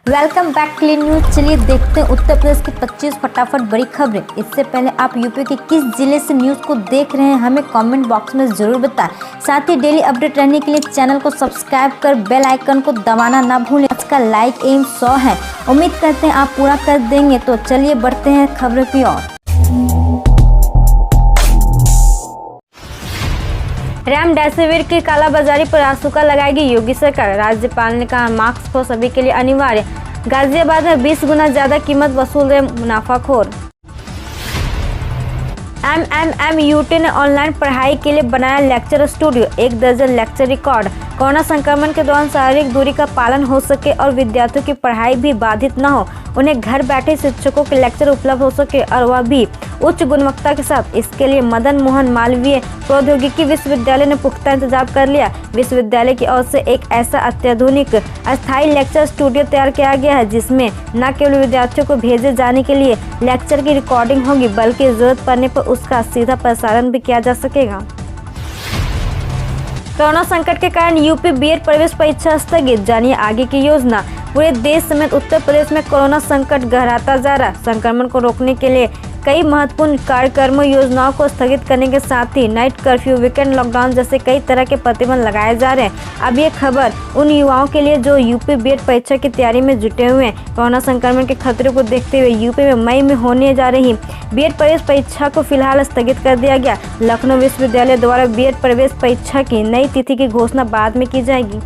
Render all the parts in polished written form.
Welcome back clean news. चलिए देखते हैं उत्तर प्रदेश की 25 फटाफट बड़ी खबरें। इससे पहले आप यूपी के किस जिले से न्यूज को देख रहे हैं हमें कमेंट बॉक्स में जरूर बताएं। साथ ही डेली अपडेट रहने के लिए चैनल को सब्सक्राइब कर बेल आइकन को दबाना ना भूलें। आज का लाइक एम 100 है, उम्मीद करते हैं आप पूरा कर देंगे। तो चलिए बढ़ते हैं खबरों की ओर। रेमडेसिविर की कालाबाजारी पर आशंका लगाएगी योगी सरकार। राज्यपाल ने कहा मास्क को सभी के लिए अनिवार्य। गाजियाबाद में 20 गुना ज्यादा कीमत वसूल रहे मुनाफाखोर। MMMUT ने ऑनलाइन पढ़ाई के लिए बनाया लेक्चर स्टूडियो। 1 दर्जन लेक्चर रिकॉर्ड। कोरोना संक्रमण के दौरान शारीरिक दूरी का पालन हो सके और विद्यार्थियों की पढ़ाई भी बाधित न हो, उन्हें घर बैठे शिक्षकों के लेक्चर उपलब्ध हो सके और वह भी उच्च गुणवत्ता के साथ। इसके लिए मदन मोहन मालवीय प्रौद्योगिकी विश्वविद्यालय ने पुख्ता इंतजाम कर लिया। विश्वविद्यालय की ओर से एक ऐसा अत्याधुनिक अस्थायी लेक्चर स्टूडियो तैयार किया गया है जिसमें न केवल विद्यार्थियों को भेजे जाने के लिए लेक्चर की रिकॉर्डिंग होगी बल्कि जरूरत पड़ने पर उसका सीधा प्रसारण भी किया जा सकेगा। कोरोना संकट के कारण यूपी बीएड प्रवेश परीक्षा स्थगित, जानिए आगे की योजना। पूरे देश समेत उत्तर प्रदेश में कोरोना संकट गहराता जा रहा। संक्रमण को रोकने के लिए कई महत्वपूर्ण कार्यक्रमों योजनाओं को स्थगित करने के साथ ही नाइट कर्फ्यू, वीकेंड लॉकडाउन जैसे कई तरह के प्रतिबंध लगाए जा रहे हैं। अब ये खबर उन युवाओं के लिए जो यूपी बीएड परीक्षा की तैयारी में जुटे हुए हैं। कोरोना संक्रमण के खतरे को देखते हुए यूपी में मई में होने जा रही बीएड प्रवेश परीक्षा को फिलहाल स्थगित कर दिया गया। लखनऊ विश्वविद्यालय द्वारा बीएड प्रवेश परीक्षा की नई तिथि की घोषणा बाद में की जाएगी।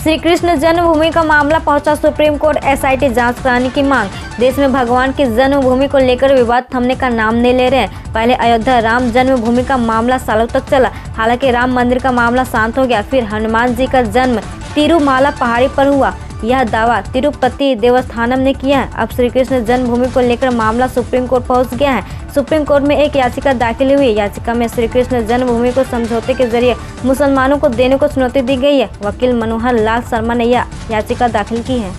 श्री कृष्ण जन्मभूमि का मामला पहुंचा सुप्रीम कोर्ट, SIT जांच कराने की मांग। देश में भगवान की जन्मभूमि को लेकर विवाद थमने का नाम नहीं ले रहे हैं। पहले अयोध्या राम जन्मभूमि का मामला सालों तक चला, हालांकि राम मंदिर का मामला शांत हो गया। फिर हनुमान जी का जन्म तिरुमाला पहाड़ी पर हुआ, यह दावा तिरुपति देवस्थानम ने किया है। अब श्री कृष्ण जन्मभूमि को लेकर मामला सुप्रीम कोर्ट पहुंच गया है। सुप्रीम कोर्ट में एक याचिका दाखिल हुई। याचिका में श्री कृष्ण जन्मभूमि को समझौते के जरिए मुसलमानों को देने को चुनौती दी गई है। वकील मनोहर लाल शर्मा ने यह याचिका दाखिल की है।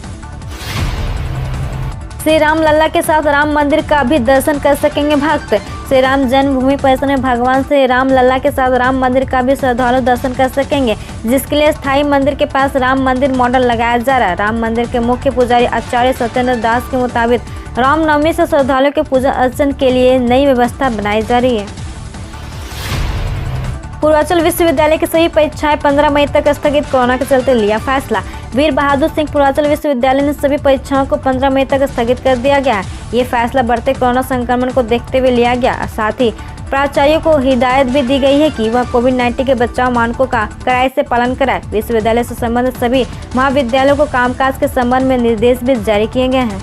श्री राम लल्ला के साथ राम मंदिर का भी दर्शन कर सकेंगे भक्त। श्री राम जन्मभूमि परिसर में भगवान श्री राम लल्ला के साथ राम मंदिर का भी श्रद्धालु दर्शन कर सकेंगे, जिसके लिए स्थायी मंदिर के पास राम मंदिर मॉडल लगाया जा रहा है। राम मंदिर के मुख्य पुजारी आचार्य सत्येंद्र दास के मुताबिक रामनवमी से श्रद्धालुओं के पूजा अर्चन के लिए नई व्यवस्था बनाई जा रही है। पूर्वांचल विश्वविद्यालय की सभी परीक्षाएं 15 मई तक स्थगित, कोरोना के चलते लिया फैसला। वीर बहादुर सिंह पूर्वांचल विश्वविद्यालय ने सभी परीक्षाओं को 15 मई तक स्थगित कर दिया गया है। ये फैसला बढ़ते कोरोना संक्रमण को देखते हुए लिया गया। साथ ही प्राचार्यों को हिदायत भी दी गई है कि वह कोविड-19 के बचाव मानकों का कड़ाई से पालन कराए। विश्वविद्यालय से संबंधित सभी महाविद्यालयों को कामकाज के संबंध में निर्देश भी जारी किए गए हैं।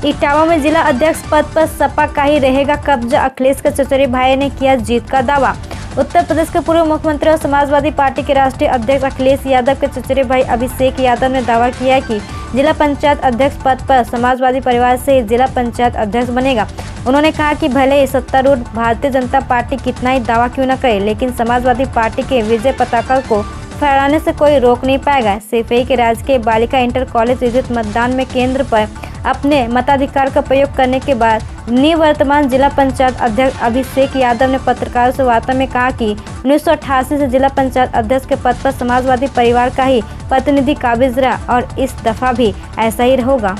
इटावा में जिला अध्यक्ष पद पर सपा का ही रहेगा कब्जा, अखिलेश के चचेरे भाई ने किया जीत का दावा। उत्तर प्रदेश के पूर्व मुख्यमंत्री और समाजवादी पार्टी के राष्ट्रीय अध्यक्ष अखिलेश यादव के चचेरे भाई अभिषेक यादव ने दावा किया कि जिला पंचायत अध्यक्ष पद पर समाजवादी परिवार से जिला पंचायत अध्यक्ष बनेगा। उन्होंने कहा कि भले ही सत्तारूढ़ भारतीय जनता पार्टी कितना ही दावा क्यों न करे, लेकिन समाजवादी पार्टी के विजय पताका को फहराने से कोई रोक नहीं पाएगा। सिपाही के राजकीय बालिका इंटर कॉलेज स्थित मतदान में केंद्र पर अपने मताधिकार का प्रयोग करने के बाद निवर्तमान जिला पंचायत अध्यक्ष अभिषेक यादव ने पत्रकारों से वार्ता में कहा कि 1988 से जिला पंचायत अध्यक्ष के पद पर समाजवादी परिवार का ही प्रतिनिधि काबिज रहा और इस दफा भी ऐसा ही होगा।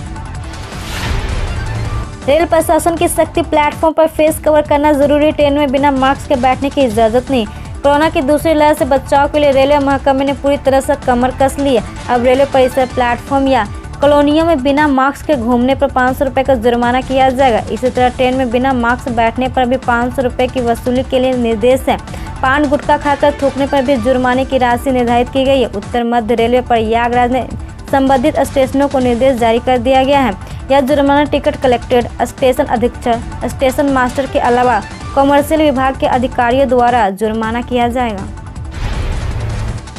रेल प्रशासन की सख्ती, प्लेटफॉर्म पर फेस कवर करना जरूरी, ट्रेन में बिना मास्क के बैठने की इजाजत नहीं। कोरोना की दूसरी लहर से बचाव के लिए रेलवे महकमे ने पूरी तरह से कमर कस ली है। अब रेलवे परिसर, प्लेटफॉर्म या कॉलोनियों में बिना मास्क के घूमने पर 500 रुपये का जुर्माना किया जाएगा। इसी तरह ट्रेन में बिना मास्क बैठने पर भी 500 रुपये की वसूली के लिए निर्देश है। पान गुटखा खाकर थूकने पर भी जुर्माने की राशि निर्धारित की गई है। उत्तर मध्य रेलवे प्रयागराज ने संबंधित स्टेशनों को निर्देश जारी कर दिया गया है। यह जुर्माना टिकट कलेक्टर, स्टेशन अधीक्षक, स्टेशन मास्टर के अलावा कॉमर्शियल विभाग के अधिकारियों द्वारा जुर्माना किया जाएगा।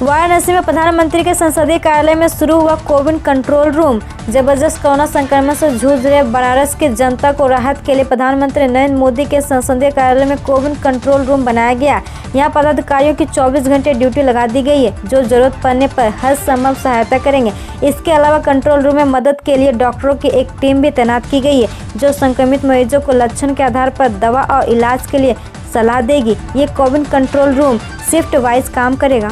वाराणसी में प्रधानमंत्री के संसदीय कार्यालय में शुरू हुआ कोविड कंट्रोल रूम। जबरदस्त कोरोना संक्रमण से जूझ रहे बनारस की जनता को राहत के लिए प्रधानमंत्री नरेंद्र मोदी के संसदीय कार्यालय में कोविड कंट्रोल रूम बनाया गया। यहाँ पदाधिकारियों की 24 घंटे ड्यूटी लगा दी गई है, जो जरूरत पड़ने पर हर संभव सहायता करेंगे। इसके अलावा कंट्रोल रूम में मदद के लिए डॉक्टरों की एक टीम भी तैनात की गई है, जो संक्रमित मरीजों को लक्षण के आधार पर दवा और इलाज के लिए सलाह देगी। ये Covid control room shift wise काम करेगा।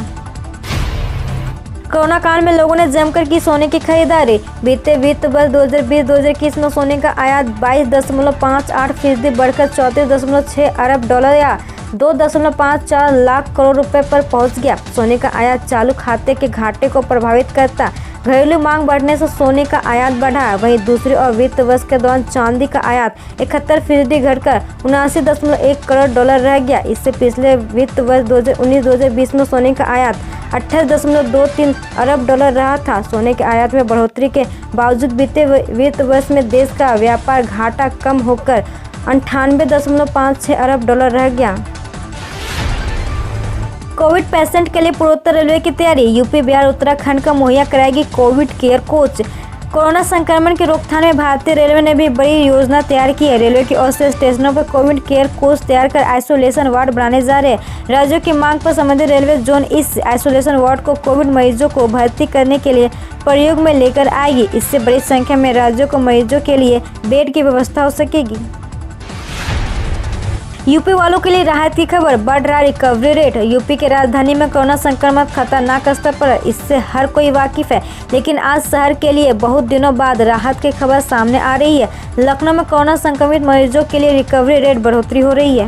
कोरोना काल में लोगों ने जमकर की सोने की खरीदारी। बीते वित्त वर्ष 2020-2021 में सोने का आयात 22.58% बढ़कर 34.6 अरब डॉलर या 2.54 लाख करोड़ रुपए पर पहुंच गया। सोने का आयात चालू खाते के घाटे को प्रभावित करता। घरेलू मांग बढ़ने से सोने का आयात बढ़ा। वहीं दूसरी ओर वित्त वर्ष के दौरान चांदी का आयात 71% घटकर 79.1 करोड़ डॉलर रह गया। इससे पिछले वित्त वर्ष 2019-2020 में सोने का आयात 28.23 अरब डॉलर रहा था। सोने के आयात में बढ़ोतरी के बावजूद बीते वित्त वर्ष में देश का व्यापार घाटा कम होकर 98.56 अरब डॉलर रह गया। कोविड पेशेंट के लिए पूर्वोत्तर रेलवे की तैयारी। यूपी, बिहार, उत्तराखंड को मुहैया कराएगी कोविड केयर कोच। कोरोना संक्रमण की रोकथाम में भारतीय रेलवे ने भी बड़ी योजना तैयार की है। रेलवे की ओर से स्टेशनों पर कोविड केयर कोच तैयार कर आइसोलेशन वार्ड बनाने जा रहे हैं। राज्यों की मांग पर संबंधित रेलवे जोन इस आइसोलेशन वार्ड को कोविड मरीजों को भर्ती करने के लिए प्रयोग में लेकर आएगी। इससे बड़ी संख्या में राज्यों को मरीजों के लिए बेड की व्यवस्था हो सकेगी। यूपी वालों के लिए राहत की खबर, बढ़ रहा रिकवरी रेट। यूपी की राजधानी में कोरोना संक्रमण खतरनाक स्तर पर, इससे हर कोई वाकिफ है, लेकिन आज शहर के लिए बहुत दिनों बाद राहत की खबर सामने आ रही है। लखनऊ में कोरोना संक्रमित मरीजों के लिए रिकवरी रेट बढ़ोतरी हो रही है।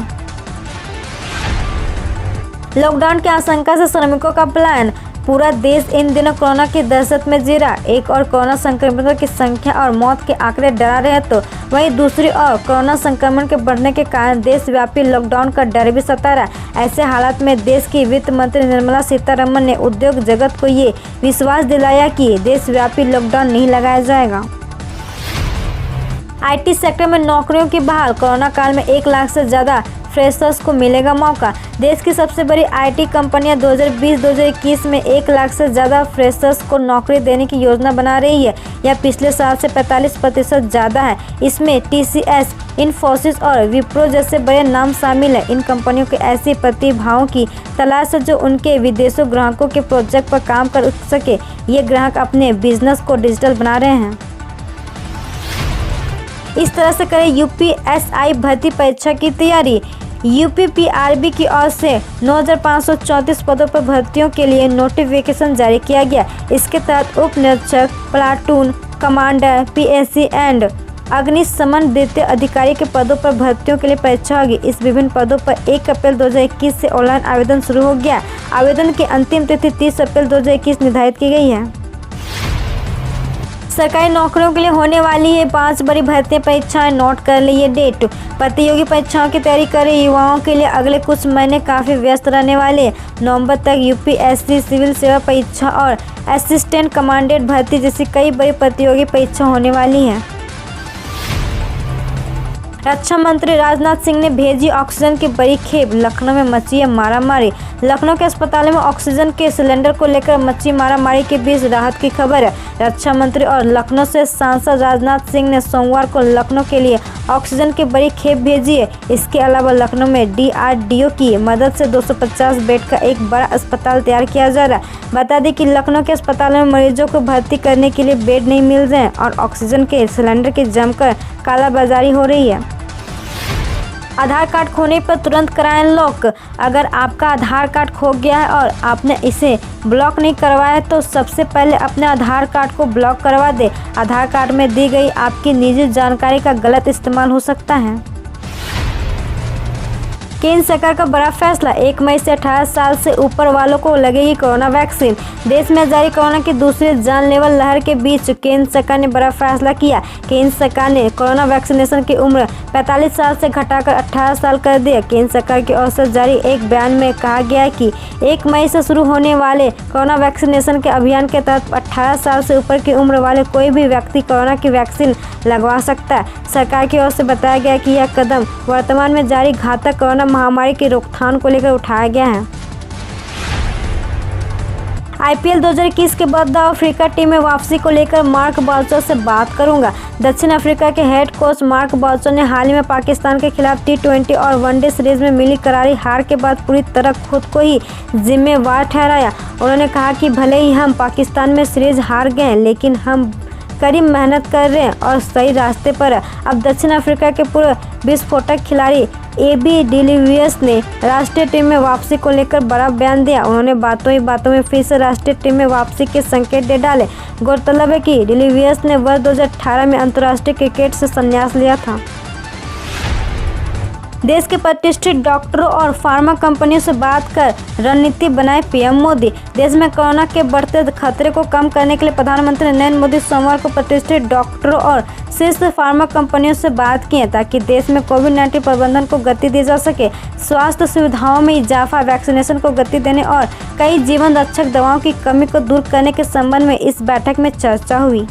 लॉकडाउन की आशंका से श्रमिकों का पलायन। पूरा देश इन दिनों कोरोना की दहशत में जी रहा। एक और कोरोना संक्रमितों की संख्या और मौत के आंकड़े डरा रहे हैं, तो वहीं दूसरी ओर कोरोना संक्रमण के बढ़ने के कारण देशव्यापी लॉकडाउन का डर भी सता रहा। ऐसे हालात में देश की वित्त मंत्री निर्मला सीतारमण ने उद्योग जगत को ये विश्वास दिलाया कि देशव्यापी लॉकडाउन नहीं लगाया जाएगा। IT सेक्टर में नौकरियों की बहाल। कोरोना काल में 1 लाख से ज़्यादा फ्रेशर्स को मिलेगा मौका। देश की सबसे बड़ी IT कंपनियां 2020-2021 में 1 लाख से ज़्यादा फ्रेशर्स को नौकरी देने की योजना बना रही है। यह पिछले साल से 45% ज़्यादा है। इसमें TCS, इन्फोसिस और विप्रो जैसे बड़े नाम शामिल हैं। इन कंपनियों के ऐसी प्रतिभाओं की तलाश है जो उनके विदेशों ग्राहकों के प्रोजेक्ट पर काम कर सके। ये ग्राहक अपने बिजनेस को डिजिटल बना रहे हैं। इस तरह से करें UPSI भर्ती परीक्षा की तैयारी। UPPRB की ओर से 9,534 पदों पर भर्तियों के लिए नोटिफिकेशन जारी किया गया। इसके तहत उप निरीक्षक, प्लाटून कमांडर, PSC एंड अग्निशमन द्वितीय अधिकारी के पदों पर भर्तियों के लिए परीक्षा होगी। इस विभिन्न पदों पर 1 अप्रैल 2021 से ऑनलाइन आवेदन शुरू हो गया। आवेदन की अंतिम तिथि 30 अप्रैल 2021 निर्धारित की गई है। सरकारी नौकरियों के लिए होने वाली है 5 बड़ी भर्ती परीक्षाएं। नोट कर लीजिए डेट। प्रतियोगी परीक्षाओं की तैयारी कर रहे युवाओं के लिए अगले कुछ महीने काफ़ी व्यस्त रहने वाले हैं। नवंबर तक UPSC सिविल सेवा परीक्षा और असिस्टेंट कमांडेंट भर्ती जैसी कई बड़ी प्रतियोगी परीक्षा होने वाली हैं। रक्षा मंत्री राजनाथ सिंह ने भेजी ऑक्सीजन की बड़ी खेप। लखनऊ में मची है मारामारी। लखनऊ के अस्पतालों में ऑक्सीजन के सिलेंडर को लेकर मची मारामारी के बीच राहत की खबर है। रक्षा मंत्री और लखनऊ से सांसद राजनाथ सिंह ने सोमवार को लखनऊ के लिए ऑक्सीजन की बड़ी खेप भेजी है। इसके अलावा लखनऊ में DRDO की मदद से 250 बेड का एक बड़ा अस्पताल तैयार किया जा रहा है। बता दें कि लखनऊ के अस्पतालों में मरीजों को भर्ती करने के लिए बेड नहीं मिल रहे हैं और ऑक्सीजन के सिलेंडर की जमकर कालाबाजारी हो रही है। आधार कार्ड खोने पर तुरंत कराएं लॉक। अगर आपका आधार कार्ड खो गया है और आपने इसे ब्लॉक नहीं करवाया है तो सबसे पहले अपने आधार कार्ड को ब्लॉक करवा दें। आधार कार्ड में दी गई आपकी निजी जानकारी का गलत इस्तेमाल हो सकता है। केंद्र सरकार का बड़ा फैसला। 1 मई से 18 साल से ऊपर वालों को लगेगी कोरोना वैक्सीन। देश में जारी कोरोना की दूसरी जानलेवा लहर के बीच केंद्र सरकार ने बड़ा फैसला किया। केंद्र सरकार ने कोरोना वैक्सीनेशन की उम्र 45 साल से घटाकर 18 साल कर दिया। केंद्र सरकार की ओर से जारी एक बयान में कहा गया है कि 1 मई से शुरू होने वाले कोरोना वैक्सीनेशन के अभियान के तहत 18 साल से ऊपर की उम्र वाले कोई भी व्यक्ति कोरोना की वैक्सीन लगवा सकता है। सरकार की ओर से बताया गया कि यह कदम वर्तमान में जारी घातक कोरोना महामारी की रोकथाम को लेकर उठाया गया है। IPL 2021 के बाद दक्षिण अफ्रीका टीम में वापसी को लेकर मार्क बाल्चो से बात करूंगा। दक्षिण अफ्रीका के हेड कोच मार्क बाल्चो ने हाल ही में पाकिस्तान के खिलाफ T20 और वनडे सीरीज में मिली करारी हार के बाद पूरी तरह खुद को ही जिम्मेवार ठहराया। उन्होंने कहा कि भले ही हम पाकिस्तान में सीरीज हार गए, लेकिन हम कड़ी मेहनत कर रहे हैं और सही रास्ते पर है। अब दक्षिण अफ्रीका के पूर्व विस्फोटक खिलाड़ी एबी डिलीवियर्स ने राष्ट्रीय टीम में वापसी को लेकर बड़ा बयान दिया। उन्होंने बातों ही बातों में फिर से राष्ट्रीय टीम में वापसी के संकेत दे डाले। गौरतलब है कि डिलीवियर्स ने वर्ष 2018 में अंतर्राष्ट्रीय क्रिकेट से संन्यास लिया था। देश के प्रतिष्ठित डॉक्टरों और फार्मा कंपनियों से बात कर रणनीति बनाए पीएम मोदी। देश में कोरोना के बढ़ते खतरे को कम करने के लिए प्रधानमंत्री नरेंद्र मोदी सोमवार को प्रतिष्ठित डॉक्टरों और शीर्ष फार्मा कंपनियों से बात की है ताकि देश में कोविड-19 प्रबंधन को गति दी जा सके। स्वास्थ्य सुविधाओं में इजाफा, वैक्सीनेशन को गति देने और कई जीवन रक्षक दवाओं की कमी को दूर करने के संबंध में इस बैठक में चर्चा हुई।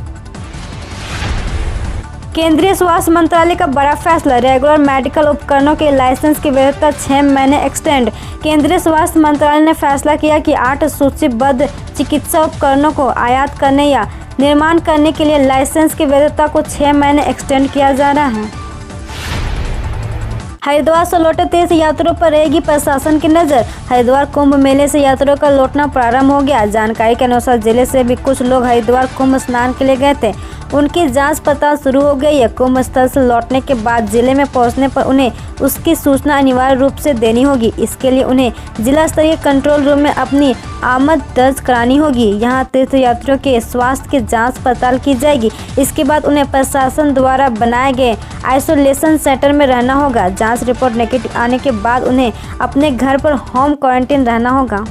केंद्रीय स्वास्थ्य मंत्रालय का बड़ा फैसला, रेगुलर मेडिकल उपकरणों के लाइसेंस की वैधता 6 महीने एक्सटेंड। केंद्रीय स्वास्थ्य मंत्रालय ने फैसला किया कि 8 सूचीबद्ध चिकित्सा उपकरणों को आयात करने या निर्माण करने के लिए लाइसेंस की वैधता को 6 महीने एक्सटेंड किया जा रहा है। हरिद्वार से लौटे तीर्थ यात्रियों पर रहेगी प्रशासन की नजर। हरिद्वार कुंभ मेले से यात्रियों का लौटना प्रारंभ हो गया। जानकारी के अनुसार जिले से भी कुछ लोग हरिद्वार कुंभ स्नान के लिए गए थे, उनकी जांच पड़ताल शुरू हो गई है। कुंभ स्थल से लौटने के बाद जिले में पहुंचने पर उन्हें उसकी सूचना अनिवार्य रूप से देनी होगी। इसके लिए उन्हें जिला स्तरीय कंट्रोल रूम में अपनी आमद दर्ज करानी होगी। यहां तीर्थयात्रियों के स्वास्थ्य की जांच पड़ताल की जाएगी। इसके बाद उन्हें प्रशासन द्वारा बनाए गए आइसोलेशन सेंटर में रहना होगा। जांच रिपोर्ट नेगेटिव आने के बाद उन्हें अपने घर पर होम क्वारंटीन रहना होगा।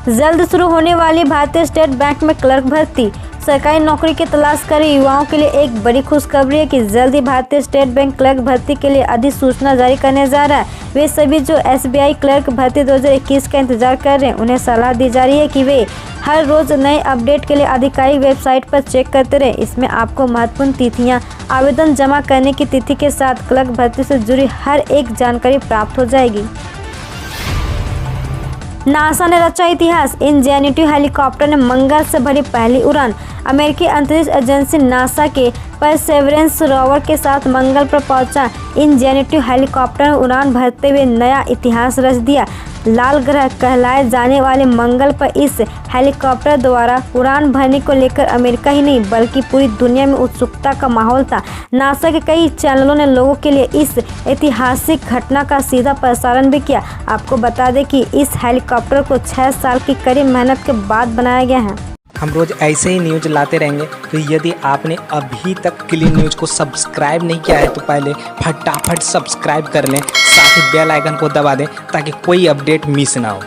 जल्द शुरू होने वाली भारतीय स्टेट बैंक में क्लर्क भर्ती। सरकारी नौकरी की तलाश कर रहे युवाओं के लिए एक बड़ी खुशखबरी है कि जल्द ही भारतीय स्टेट बैंक क्लर्क भर्ती के लिए अधिसूचना जारी करने जा रहा है। वे सभी जो एसबीआई क्लर्क भर्ती 2021 का इंतजार कर रहे हैं, उन्हें सलाह दी जा रही है कि वे हर रोज नए अपडेट के लिए आधिकारिक वेबसाइट पर चेक करते रहे। इसमें आपको महत्वपूर्ण तिथियां, आवेदन जमा करने की तिथि के साथ क्लर्क भर्ती से जुड़ी हर एक जानकारी प्राप्त हो जाएगी। नासा ने रचा इतिहास, इंजेन्यूटी हेलीकॉप्टर ने मंगल से भरी पहली उड़ान। अमेरिकी अंतरिक्ष एजेंसी नासा के परसेवरेंस रोवर के साथ मंगल पर पहुंचा इंजेन्यूटी हेलीकॉप्टर ने उड़ान भरते हुए नया इतिहास रच दिया। लाल ग्रह कहलाए जाने वाले मंगल पर इस हेलीकॉप्टर द्वारा उड़ान भरने को लेकर अमेरिका ही नहीं बल्कि पूरी दुनिया में उत्सुकता का माहौल था। नासा के कई चैनलों ने लोगों के लिए इस ऐतिहासिक घटना का सीधा प्रसारण भी किया। आपको बता दें कि इस हेलीकॉप्टर को 6 साल की कड़ी मेहनत के बाद बनाया गया है। हम रोज ऐसे ही न्यूज लाते रहेंगे, तो यदि आपने अभी तक क्लीन न्यूज को सब्सक्राइब नहीं किया है तो पहले फटाफट सब्सक्राइब कर लें, साथ ही बेल आइकन को दबा दें ताकि कोई अपडेट मिस ना हो।